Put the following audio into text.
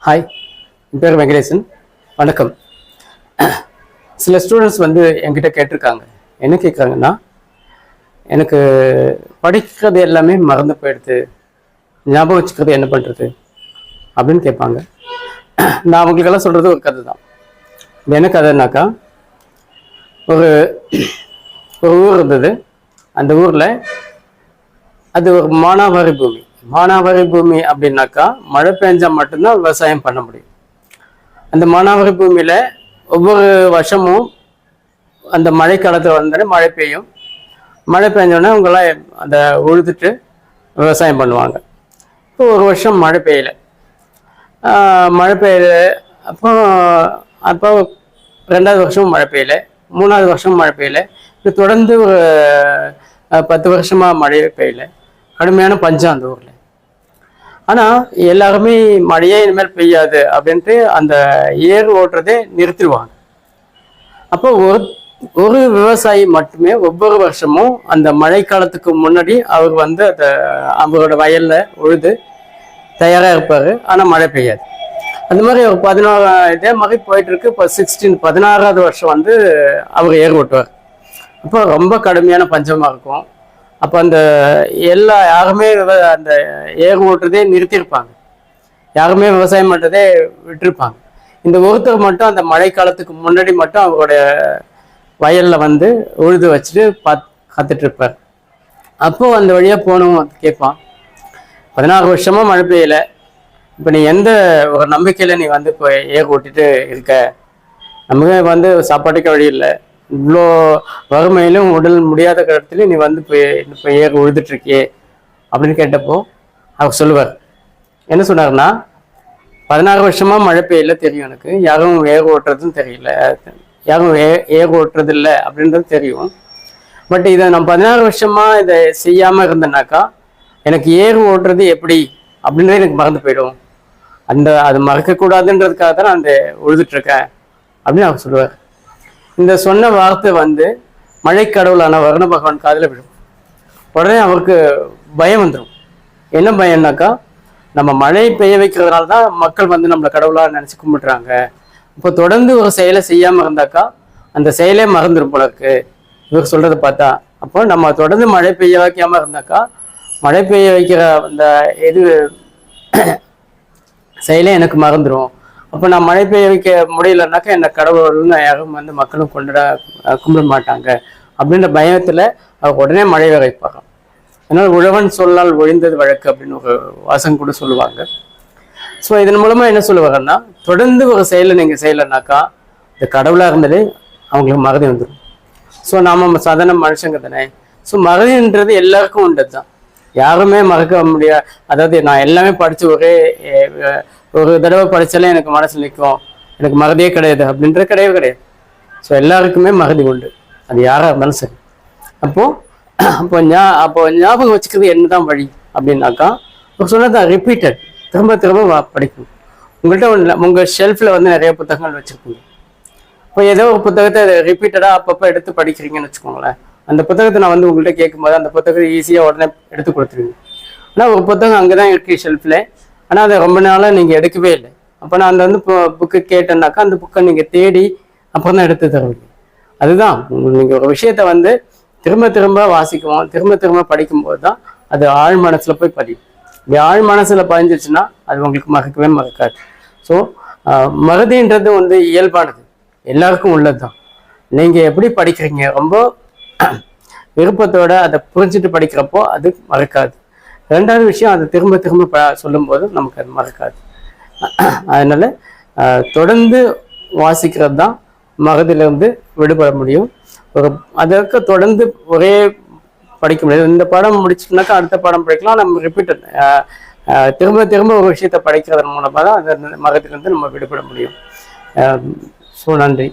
Hi, என் பேர் வெங்கடேசன். வணக்கம். சில ஸ்டூடெண்ட்ஸ் என்கிட்ட கேட்டிருக்காங்க. என்ன கேட்குறாங்கன்னா, எனக்கு படிக்கிறது எல்லாமே மறந்து போயிடுது, ஞாபகம் வச்சுக்கிறது என்ன பண்ணுறது அப்படின்னு கேட்பாங்க. நான் அவங்களுக்கெல்லாம் சொல்கிறது ஒரு கதை தான். இது என்ன கதைனாக்கா, ஒரு ஒரு ஊர் இருந்தது. அந்த ஊரில் அது ஒரு மானாவாரி பூமி. மானாவாரி பூமி அப்படின்னாக்கா மழை பெஞ்சால் மட்டும்தான் விவசாயம் பண்ண முடியும். அந்த மானாவாரி பூமியில் ஒவ்வொரு வருஷமும் அந்த மழை காலத்தில் வந்தோடனே மழை பெய்யும். மழை பெஞ்சோடனே அவங்களாம் அந்த உழுதுட்டு விவசாயம் பண்ணுவாங்க. இப்போ ஒரு வருஷம் மழை பெய்யலை. மழை பெய்யல. அப்போ ரெண்டாவது வருஷமும் மழை பெய்யலை, மூணாவது வருஷமும் மழை பெய்யலை. இது தொடர்ந்து ஒரு 10 வருஷமாக மழையே பெய்யலை. கடுமையான பஞ்சம் அந்த ஊரில். ஆனால் எல்லாருமே மழையே இனிமேல் பெய்யாது அப்படின்ட்டு அந்த ஏர் ஓட்டுறதே நிறுத்திடுவாங்க. அப்போ ஒரு விவசாயி மட்டுமே ஒவ்வொரு வருஷமும் அந்த மழை காலத்துக்கு முன்னாடி அவர் அந்த அவரோட வயலில் உழுது தயாராக இருப்பார். ஆனால் மழை பெய்யாது. அந்த மாதிரி ஒரு 16 இதே மாதிரி போயிட்டு இருக்கு. இப்போ 16வது வருஷம் அவர் ஏர் ஓட்டுவார். அப்போ ரொம்ப கடுமையான பஞ்சமாக இருக்கும். அப்போ யாருமே அந்த ஏர் ஓட்டுறதே நிறுத்தியிருப்பாங்க. யாருமே விவசாயம் பண்ணுறதே விட்டுருப்பாங்க. இந்த ஒருத்தர் மட்டும் அந்த மழை காலத்துக்கு முன்னாடி மட்டும் அவருடைய வயலில் உழுது வச்சுட்டு காத்துட்டு இருப்பார். அப்போது அந்த வழியாக போனவங்க கேட்பான், 16 வருஷமாக மழை பெய்யலை, இப்போ நீ எந்த ஒரு நம்பிக்கையில் நீ இப்போ ஏர் ஓட்டிட்டு இருக்க? நமக்கு சாப்பாட்டுக்கு வழி இல்லை, இவ்வளோ வறுமையிலும் உடல் முடியாத இடத்துலையும் நீ இப்போ ஏர் உழுதுட்ருக்கியே அப்படின்னு கேட்டப்போ அவர் சொல்லுவார். என்ன சொன்னார்னா, 16 வருஷமாக மழை பெய்யல தெரியும், எனக்கு யாரும் ஏர் ஓட்டுறதுன்னு தெரியல, யாரும் ஏர் ஓட்டுறது இல்லை அப்படின்றது தெரியும். பட் இதை நான் 16 வருஷமாக இதை செய்யாமல் இருந்தேனாக்கா எனக்கு ஏர் ஓட்டுறது எப்படி அப்படின்றத எனக்கு மறந்து போயிடும். அது மறக்கக்கூடாதுன்றதுக்காக தான் நான் உழுதுட்ருக்கேன் அப்படின்னு அவர் சொல்லுவார். இந்த சொன்ன வார்த்தை மழைக்கடவுளான வருண பகவான் காதில் விடும். உடனே அவருக்கு பயம் வந்துடும். என்ன பயம்னாக்கா, நம்ம மழை பெய்ய வைக்கிறதுனால தான் மக்கள் நம்மளை கடவுளாக நினச்சி கும்பிட்றாங்க. இப்போ தொடர்ந்து ஒரு செயலை செய்யாமல் இருந்தாக்கா அந்த செயலே மறந்துடும் போல இருக்கு இவர் சொல்கிறத பார்த்தா. அப்போ நம்ம தொடர்ந்து மழை பெய்ய வைக்காமல் இருந்தாக்கா மழை பெய்ய வைக்கிற அந்த செயலே எனக்கு மறந்துடும். அப்போ நான் மழை பெய்ய வைக்க முடியலன்னாக்கா என்ன கடவுள்னு யாரும் மக்களும் கும்பிட மாட்டாங்க அப்படின்ற பயத்தில் அவர் உடனே மழை வைப்பாங்க. அதனால் உழவன் சொல்லால் ஒழிந்தது வழக்கு அப்படின்னு ஒரு வாசகம் கூட சொல்லுவாங்க. ஸோ இதன் மூலமாக என்ன சொல்லுவாங்கன்னா, தொடர்ந்து ஒரு செயலை நீங்கள் செய்யலைனாக்கா இந்த கடவுளாக இருந்ததே அவங்களுக்கு மறதி வந்துடும். ஸோ நாம் சாதாரண மனுஷங்க தானே. ஸோ மறதின்றது எல்லாருக்கும் உண்டது தான், யாருமே மறக்க முடியாது. அதாவது நான் எல்லாமே படித்து ஒரு தடவை படித்தாலே எனக்கு மனசில் நிற்கும், எனக்கு மறதியே கிடையாது அப்படின்றது கிடையாது. ஸோ எல்லாருக்குமே மறதி உண்டு, அது யாராக இருந்தாலும் சரி. அப்போ ஞாபகம் வச்சுக்கிறது என்னதான் வழி அப்படின்னாக்கா, சொன்னதான் ரிப்பீட்டட், திரும்ப திரும்ப படிக்கணும். உங்கள்கிட்ட உங்கள் ஷெல்ஃபில் நிறைய புத்தகங்கள் வச்சுருப்பீங்க. இப்போ ஏதோ ஒரு புத்தகத்தை ரிப்பீட்டடாக அப்பப்போ எடுத்து படிக்கிறீங்கன்னு வச்சுக்கோங்களேன். அந்த புத்தகத்தை நான் உங்கள்கிட்ட கேட்கும்போது அந்த புத்தகத்தை ஈஸியாக உடனே எடுத்து கொடுத்துருவீங்க. ஆனால் ஒரு புத்தகம் அங்கே தான் இருக்குது ஷெல்ஃபில், ஆனால் அதை ரொம்ப நாளாக நீங்கள் எடுக்கவே இல்லை. அப்போ நான் புக்கு கேட்டேன்னாக்கா அந்த புக்கை நீங்கள் தேடி அப்புறம் தான் எடுத்து தருவீங்க. அதுதான் நீங்கள் ஒரு விஷயத்தை திரும்ப திரும்ப வாசிக்குவோம், திரும்ப திரும்ப படிக்கும்போது தான் அது ஆழ் மனசில் போய் பதியும். இப்படி ஆழ் மனசில் பதிஞ்சிச்சுன்னா அது உங்களுக்கு மறக்காது. ஸோ மறதின்றது இயல்பானது, எல்லாருக்கும் உள்ளது தான். நீங்கள் எப்படி படிக்கிறீங்க, ரொம்ப விருப்பத்தோட அதை புரிஞ்சுட்டு படிக்கிறப்போ அது மறக்காது. ரெண்டாவது விஷயம், அதை திரும்ப திரும்ப சொல்லும்போது நமக்கு அது மறக்காது. அதனால தொடர்ந்து வாசிக்கிறது தான் மறதியிலிருந்து விடுபட முடியும். அதற்கு தொடர்ந்து ஒரே படிக்க முடியாது. இந்த படம் முடிச்சுட்டுனாக்கா அடுத்த படம் படிக்கலாம். நம்ம ரிப்பீட்டட் திரும்ப திரும்ப ஒரு விஷயத்தை படிக்கிறதன் மூலமாக தான் அந்த மறதியிலிருந்து நம்ம விடுபட முடியும். ஸோ நன்றி.